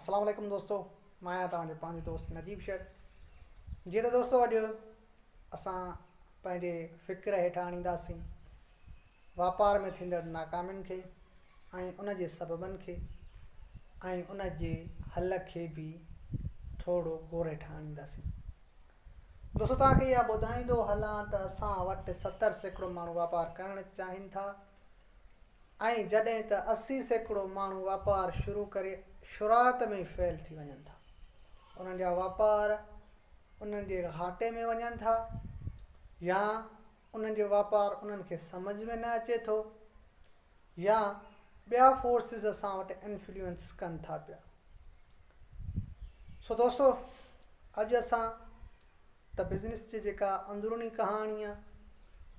अस्सलाम वालेकुम दोस्तों, मैं आया तव्हांजो पंहिंजो दोस्त नजीब शेख। जी तो दोस्तों, अॼु असां पंहिंजे फ़िक्र हेठां आणींदासीं वापार में थींदड़ नाकामियुनि खे ऐं उन जे सबबनि खे ऐं उन जे हल खे बि थोरो गौर हेठां आणींदासीं। दोस्तों, तव्हांखे इहा ॿुधाईंदो हलां त असां वटि 70 सैकड़ो माण्हू वापारु करणु चाहिनि था ऐं जॾहिं त 80 सैकड़ो माण्हू वापारु शुरू करे शुरूआत में ई फेल थी वञनि था। उन्हनि जा वापार उन्हनि जे घाटे में वञनि था या उन्हनि जो वापारु उन्हनि खे सम्झ में न अचे थो या ॿिया फोर्सिस असां वटि इन्फ्लुएंस कनि था पिया। सो दोस्तों, अॼु असां त बिज़नेस जी जेका अंदरूनी कहाणी आहे,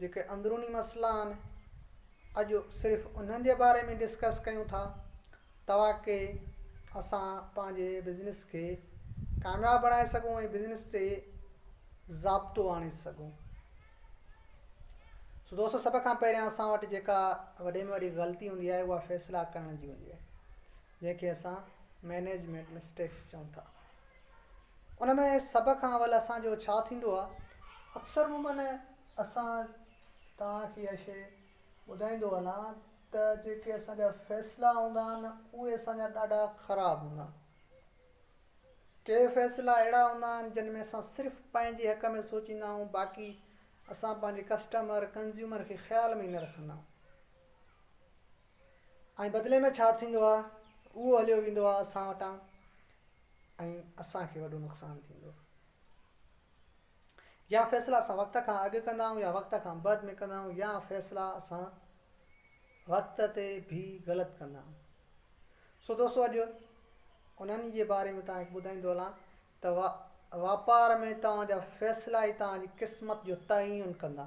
जेके अंदरूनी मसइला आहिनि, अॼु सिर्फ़ु उन्हनि जे बारे में डिस्कस कयूं था ताकी असां पंहिंजे बिज़नेस खे कामयाबु बणाए सघूं ऐं बिज़नेस ते ज़ाब्तो आणे सघूं। सो दोस्तों, सभ खां पहिरियां असां वटि जेका वॾे में वॾी ग़लती हूंदी आहे उहा फ़ैसिला करण जी हूंदी आहे, जंहिंखे असां मैनेजमेंट मिस्टेक्स चऊं था। उन में सभ खां अवल असांजो छा थींदो आहे, अक्सर मूमनि असां तव्हांखे इहा शइ ॿुधाईंदो हलां त जेके असांजा फ़ैसिला हूंदा आहिनि उहे असांजा ॾाढा ख़राबु हूंदा आहिनि। के फ़ैसिला अहिड़ा हूंदा आहिनि जिन में असां सिर्फ़ु पंहिंजे हक़ में सोचींदा आहियूं, बाक़ी असां पंहिंजे कस्टमर कंज़्यूमर खे ख़्याल में ई न रखंदा आहियूं। ऐं बदिले में छा थींदो आहे, उहो हलियो वेंदो आहे असां वटां ऐं असांखे वॾो नुक़सानु थींदो आहे। या फ़ैसिला असां वक़्त खां अॻु कंदा आहियूं या वक़्त खां बाद में कंदा आहियूं, या फ़ैसिला असां वक़्त ते बि ग़लति कंदा आहियूं। सो दोस्तों, अॼु उन्हनि जे बारे में तव्हांखे ॿुधाईंदो हलां त वापार में तव्हांजा फ़ैसिला ई तव्हांजी क़िस्मत जो तइयुन कंदा।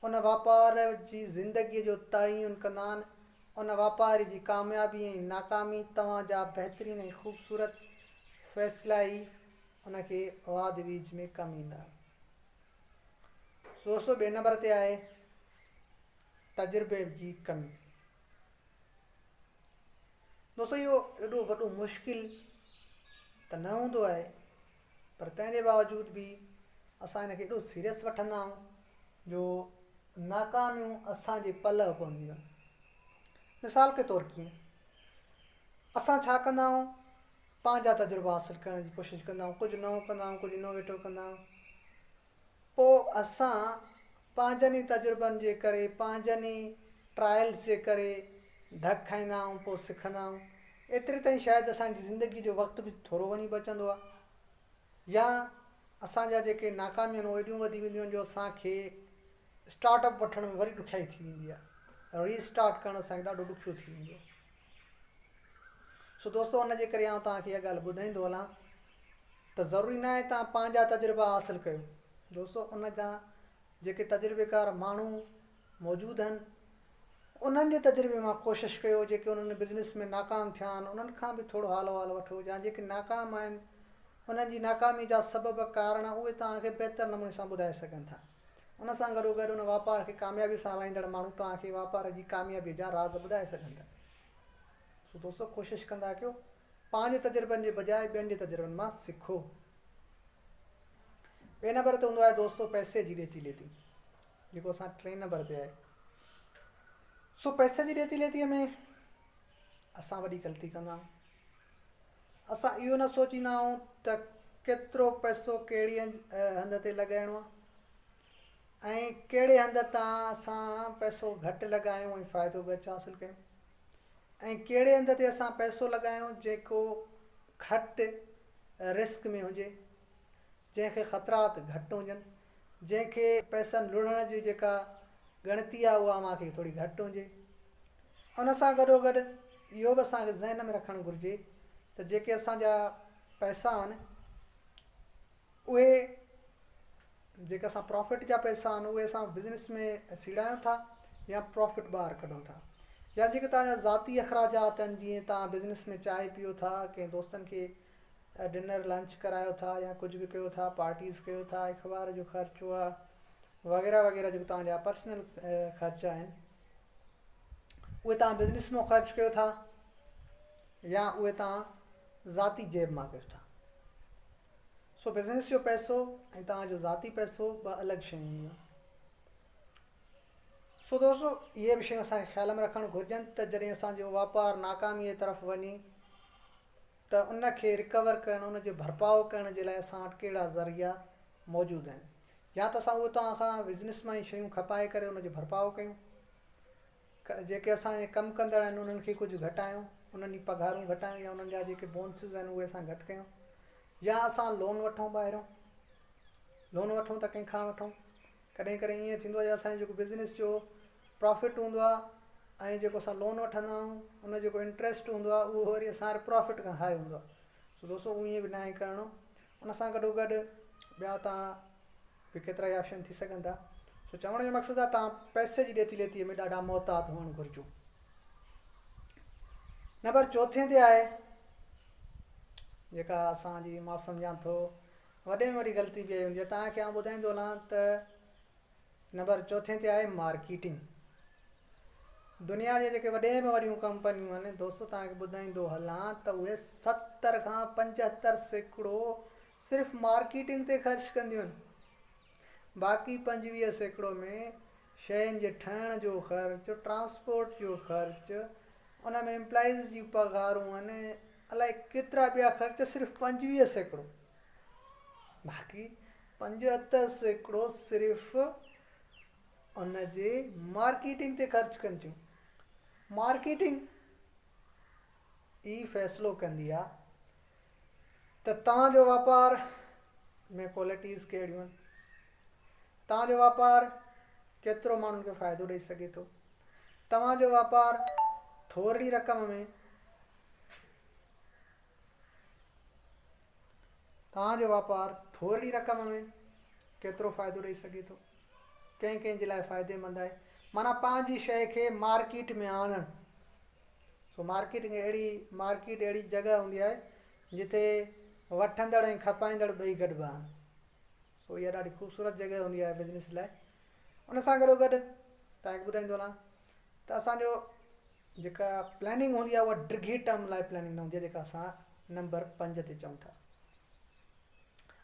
उन वापार जी ज़िंदगीअ जो तइयुन कंदा आहिनि। उन वापारी जी कामयाबी ऐं नाकामी तव्हांजा बहितरीनु ऐं ख़ूबसूरत फ़ैसिला ई उनखे वाद विच में कमु ईंदा। दोस्तों, ॿिए नंबर ते आहे तजुर्बे जी कमी। दोस्तों, इहो एॾो वॾो मुश्किल त न हूंदो आहे, पर तंहिंजे बावजूद बि असां हिनखे एॾो सीरियस वठंदा आहियूं जो नाकामियूं असांजे पल पवंदियूं आहिनि। मिसाल के तौरु कीअं असां छा कंदा आहियूं, पंहिंजा तजुर्बा हासिलु करण जी कोशिशि कंदा आहियूं, कुझु नओं कंदा आहियूं, कुझु इनोवेटिव कंदा आहियूं। पोइ असां पंहिंजनि ई तजुर्बनि जे करे, पंहिंजनि ई ट्रायल्स जे करे धक खाईंदा आहियूं, पोइ सिखंदा आहियूं। एतिरे ताईं शायदि असांजी ज़िंदगी जो वक़्तु बि थोरो वञी बचंदो आहे। या असांजा जेके नाकामियूं आहिनि उहे एॾियूं वधी वेंदियूं आहिनि जो असांखे स्टार्टअप वठण में वरी ॾुखियाई थी वेंदी आहे, रीस्टार्ट करणु असांखे ॾाढो ॾुखियो थी वेंदो आहे। सो दोस्तों, उन जे करे आउं तव्हांखे इहा ॻाल्हि ॿुधाईंदो हलां त ज़रूरी न आहे तव्हां पंहिंजा तजुर्बा हासिलु कयो। दोस्तों, उन जा जेके तजुर्बेकार माण्हू मौजूदु आहिनि उन्हनि जे तजुर्बे मां कोशिशि कयो, जेके उन्हनि बिज़नेस में नाकाम थिया आहिनि उन्हनि खां बि थोरो हाल अहिवाल वठो, या जेके नाकाम आहिनि उन्हनि जी नाकामी जा सबब कारण उहे तव्हांखे बहितर नमूने सां ॿुधाए सघनि था। उन सां गॾोगॾु उन वापार खे कामयाबी सां हलाईंदड़ माण्हू तव्हांखे वापार जी कामयाबीअ जा राज़ ॿुधाए सघनि था। सो दोस्तों, कोशिशि कंदा कयो पंहिंजे तजुर्बनि जे बजाए ॿियनि जे तजुर्बनि मां सिखो। ॿिए नंबर ते हूंदो आहे दोस्तों पैसे जी ॾेती लेती, जेको असां 3 नंबर ते आहे। सो पैसे जी ॾेती लेतीअ में असां वॾी ग़लती कंदा आहियूं। असां इहो न सोचींदा आहियूं त केतिरो पैसो कहिड़ी हंध ते लॻाइणो आहे ऐं कहिड़े हंध तां असां पैसो घटि लॻायूं ऐं फ़ाइदो घटि हासिलु कयूं, ऐं कहिड़े हंध ते असां पैसो लॻायूं जेको घटि रिस्क में हुजे, जंहिंखे ख़तरात घटि हुजनि, जंहिंखे पैसनि लुड़ण जी जेका गणती आहे उहा मूंखे थोरी घटि हुजे। उन सां गॾोगॾु इहो बि असांखे ज़हन में रखणु घुरिजे त जेके असांजा पैसा आहिनि उहे जेके असां प्रॉफिट जा पैसा आहिनि उहे असां बिज़नेस में सीड़ायूं था या प्रॉफिट ॿाहिरि कढूं था, या जेके तव्हांजा ज़ाती अख़राजात आहिनि, जीअं तव्हां बिज़नेस में चांहि पियो था, कंहिं दोस्तनि खे डिनर लंच करायो था या कुझु बि कयो था, पार्टीज़ कयो था, अख़बार जो ख़र्चो आहे वग़ैरह वग़ैरह, जेको तव्हांजा पर्सनल ख़र्चा आहिनि उहे तव्हां बिज़नेस में ख़र्चु कयो था या उहे तव्हां ज़ाती जेब मां वेठा। सो बिज़नेस जो पैसो ऐं तव्हांजो ज़ाती पैसो ॿ अलॻि शयूं हूंदियूं। सो दोस्तों इहे बि शयूं असांखे ख़्याल में रखणु घुरिजनि त जॾहिं असांजो वापारु नाकामीअ तरफ़ वञे त उनखे रिकवर करणु, उनजो भरपाउ करण जे लाइ असां वटि कहिड़ा ज़रिया मौजूदु आहिनि, या त असां उहो तव्हां खां बिज़नेस मां ई शयूं खपाए करे उनजो भरपाउ कयूं, जेके असांजे कमु कंदड़ आहिनि उन्हनि खे कुझु घटायूं, उन्हनि जी पघारूं घटायूं, या उन्हनि जा जेके बोनसिस आहिनि उहे असां घटि कयूं, या असां लोन वठूं ॿाहिरों। लोन वठूं त कंहिंखां वठूं। कॾहिं कॾहिं ईअं थींदो आहे असांजो जेको बिज़नेस जो प्रॉफिट हूंदो आहे ऐं जेको असां लोन वठंदा आहियूं उन जेको इंट्रस्ट हूंदो आहे उहो वरी असांजे प्रॉफिट खां हाई हूंदो आहे। सो दोस्तों ईअं बि न आहे करिणो। उन सां गॾोगॾु ॿिया तव्हां बि केतिरा ई ऑप्शन थी सघनि था। सो चवण जो मक़सदु आहे तव्हां पैसे जी ॾेती लेतीअ में ॾाढा मोहतात हुअणु घुरिजो। नंबर चौथे ते आहे जेका असांजी मां सम्झां थो वॾे में वॾी ग़लती बि हूंदी आहे, तव्हांखे आउं ॿुधाईंदो हलां त नंबर चौथे ते आहे मार्केटिंग। दुनिया जे जेके वॾे में वॾियूं कंपनियूं आहिनि दोस्तों तव्हांखे ॿुधाईंदो हलां त उहे 70 खां 75% सिर्फ़ु मार्केटिंग ते ख़र्चु कंदियूं आहिनि। बाक़ी 25% में शयुनि जे ठहण जो ख़र्चु, ट्रांसपोर्ट जो ख़र्चु, उन में एम्प्लॉइज़ जी पघारूं आहिनि, अलाए केतिरा ॿिया ख़र्च, सिर्फ़ु 25%। बाक़ी 75% सिर्फ़ु उन जे मार्केटिंग ते ख़र्चु कनि थियूं। मार्केटिंग ई फ़ैसिलो कंदी आहे त तव्हांजो वापार में क्वालिटीज़ कहिड़ियूं आहिनि, तव्हांजो वापारु केतिरो माण्हुनि खे फ़ाइदो ॾेई सघे थो, तव्हांजो वापारु थोरी रक़म में, तव्हांजो वापारु थोरी रक़म में केतिरो फ़ाइदो ॾेई सघे थो, कंहिं कंहिं जे लाइ फ़ाइदेमंद आहे, माना पंहिंजी शइ खे मार्केट में आणणु। सो मार्केटिंग मार्केट अहिड़ी जॻह हूंदी आहे जिते वठंदड़ ऐं खपाईंदड़ ॿई गॾिबा आहिनि। सो इहा ॾाढी ख़ूबसूरत जॻह हूंदी आहे बिज़नेस लाइ। उन सां गॾोगॾु तव्हांखे ॿुधाईंदो हलां त असांजो जेका प्लैनिंग हूंदी आहे उहा डिघी टर्म लाइ प्लैनिंग न हूंदी आहे, जेका असां नंबर 5 ते चऊं था।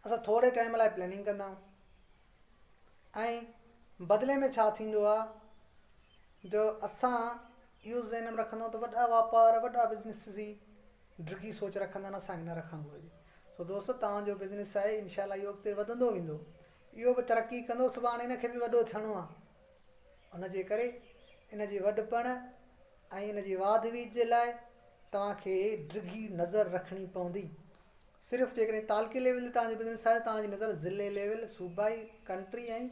असां थोरे टाइम लाइ प्लैनिंग कंदा आहियूं ऐं बदिले में छा थींदो आहे जो असां इहो ज़हन में रखंदा आहियूं त वॾा वापार, वॾा बिज़नेस जी डिघी सोच रखंदा आहिनि, असांखे न रखणु घुरिजे। सो दोस्तो तव्हांजो बिज़नेस आहे इनशाला इहो अॻिते वधंदो वेंदो, इहो बि तरक़ी कंदो, सुभाणे इनखे बि वॾो थियणो आहे। उनजे करे इन जी वॾपण ऐं इन जी वाधवी जे लाइ तव्हांखे डिघी नज़र रखणी पवंदी। सिर्फ़ु जेकॾहिं तालुके लेवल ते तव्हांजो बिज़नेस आहे तव्हांजी नज़र ज़िले लेवल, सूबाई, कंट्री ऐं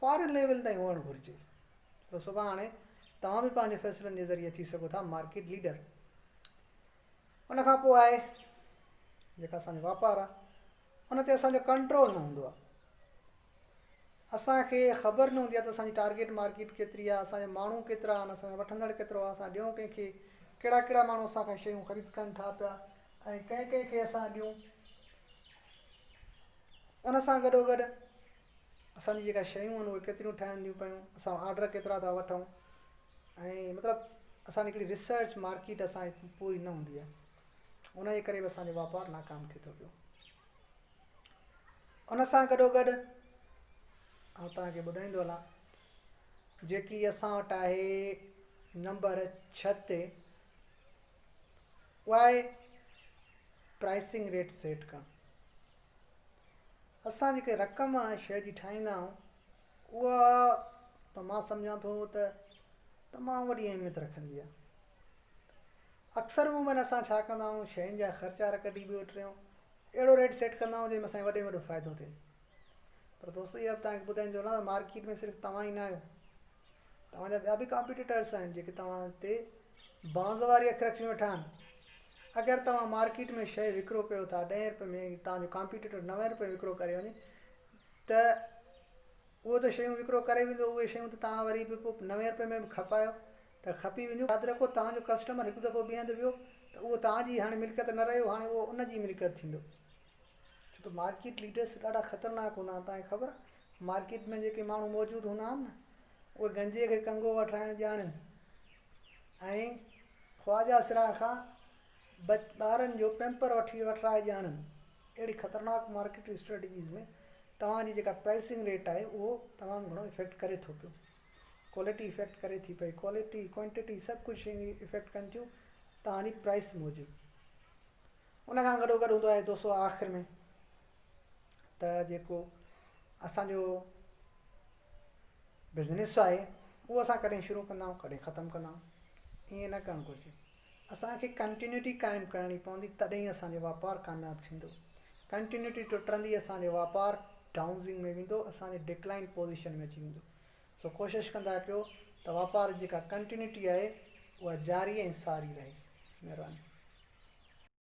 फॉरेन लेवल ताईं हुअणु घुरिजे। त सुभाणे तव्हां बि पंहिंजे फ़ैसिलनि जे ज़रिए थी सघो था मार्केट लीडर। उन खां पोइ आहे जेका असांजो वापारु आहे उन ते असांजो कंट्रोल न हूंदो आहे। असांखे ख़बर न हूंदी आहे त असांजी टारगेट मार्केट केतिरी आहे, असांजा माण्हू केतिरा आहिनि, असांजो वठंदड़ केतिरो आहे, असां ॾियूं कंहिंखे, कहिड़ा कहिड़ा माण्हू असांखां शयूं ख़रीद कनि था पिया ऐं कंहिं कंहिंखे असां ॾियूं। उन सां गॾोगॾु असांजी जेका शयूं आहिनि उहे केतिरियूं ठहंदियूं पियूं, असां ऑर्डर केतिरा था वठूं, ऐं मतिलबु असांजी हिकिड़ी रिसर्च मार्केट असांजी पूरी न हूंदी आहे। उन जे करे बि असांजो वापारु नाकाम थिए थो पियो। उन सां गॾोगॾु आउं तव्हांखे ॿुधाईंदो हलां जेकी असां वटि आहे नंबर 6 ते, उहा आहे प्राइसिंग रेट सेट करणु। असां जेके रक़म शइ जी ठाहींदा आहियूं उहा त मां सम्झां थो त तमामु वॾी अहमियत रखंदी आहे। अक्सर मूं असां छा कंदा आहियूं, शयुनि जा ख़र्चा कढी बि वठी रहियूं, अहिड़ो रेट सेट कंदा आहियूं जंहिंमें असांखे वॾे में वॾो फ़ाइदो थिए। पर दोस्तो इहा तव्हांखे ॿुधाईंदो हलां त मार्केट में सिर्फ़ु तव्हां ई न आहियो, तव्हांजा ॿिया बि कॉम्पिटिटर्स आहिनि जेके तव्हां ते बांस वारी अखि रखी वेठा आहिनि। अगरि तव्हां मार्केट में शइ विकिरो कयो था 10 रुपए में, तव्हांजो कॉम्पिटिटर 9 रुपए विकिरो करे वञे त उहो त शयूं विकिरो करे वेंदो, उहे शयूं त तव्हां वरी बि पोइ 9 रुपए में बि खपायो त खपी वेंदियूं। यादि रखो तव्हांजो कस्टमर हिकु दफ़ो ॿिए हंधि वियो त उहो तव्हांजी हाणे मिल्कियत न रहियो, हाणे उहो उनजी मिल्कियत थींदो। छो त मार्केट लीडर्स ॾाढा ख़तरनाक हूंदा आहिनि। तव्हांखे ख़बर आहे मार्केट में जेके माण्हू मौजूदु हूंदा आहिनि न उहे गंजे खे कंगो वठाइणु ॼाणनि ऐं ख़्वाजा सिरा खां ॿारनि जो पैम्पर वठी वठराए ॼाणनि, अहिड़ी ख़तरनाक मार्केट स्ट्रेटजीज़ में तव्हांजी जेका प्राइसिंग रेट आहे उहो तमामु घणो इफेक्ट करे थो पियो। क्वालिटी इफेक्ट करे थी पई, क्वालिटी क्वांटिटी सभु कुझु शयूं इफेक्ट कनि थियूं तव्हांजी प्राइस मूजिबि। उन खां गॾो गॾु हूंदो आहे दोस्तो आख़िर में त जेको असांजो बिज़नेस आहे उहो असां कॾहिं शुरू कंदा आहियूं कॾहिं ख़तमु कंदा आहियूं, ईअं न करणु घुरिजे। असांखे कंटिन्यूटी क़ाइमु करणी पवंदी, तॾहिं असांजो वापारु कामयाबु थींदो। कंटिन्यूटी टुटंदी असांजो वापारु डाउनज़िंग में वेंदो, असांजे डिक्लाइन पोज़ीशन में अची वेंदो। सो कोशिशि कंदा कयो त वापार जेका कंटिन्यूटी आहे उहा जारी ऐं सारी रहे। महिरबानी।